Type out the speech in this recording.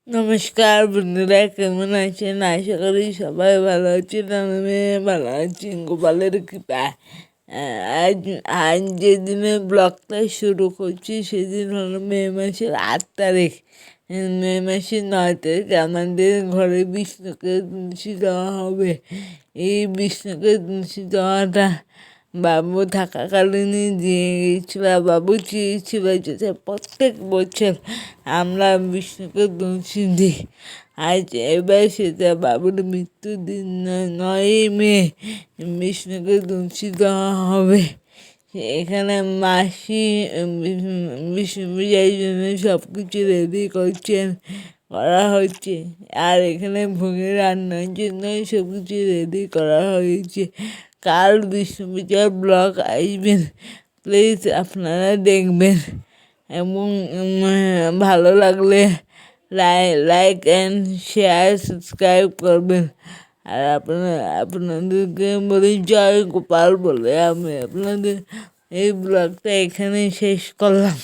নমস্কার বন্ধুরা, কেমন আছেন? আশা করি সবাই ভালো আছেন। আমি ভালো আছি গোপালের কৃপায়। আজ আজ যেদিনে ব্লগটা শুরু করছি সেদিন হলো মে মাসের 8 তারিখ। মে মাসের 9 তারিখ আমাদের ঘরে বিষ্ণুকে তুলসী দেওয়া হবে। এই বিষ্ণুকে তুলসী দেওয়াটা বাবু থাকাকালীনই দিয়ে গিয়েছিল। বাবু চেয়েছিল যাতে প্রত্যেক বছর আমরা বিষ্ণুকে তুলসী দিই। আজ এবার সেটা বাবুর মৃত্যুর দিন 9ই মে বিষ্ণুকে তুলসী দেওয়া হবে। এখানে মাসি বিষ্ণু পূজার জন্য সব কিছু রেডি করা হচ্ছে। আর এখানে ভোগের রান্নার জন্য সব কিছু রেডি করা হয়েছে। কাল বিষ্ণু পূজার ব্লগ আসবেন, প্লিজ আপনারা দেখবেন এবং ভালো লাগলে লাইক অ্যান্ড শেয়ার সাবস্ক্রাইব করবেন। আর আপনাদেরকে বলি জয় গোপাল বলে আমি আপনাদের এই ব্লগটা এখানেই শেষ করলাম।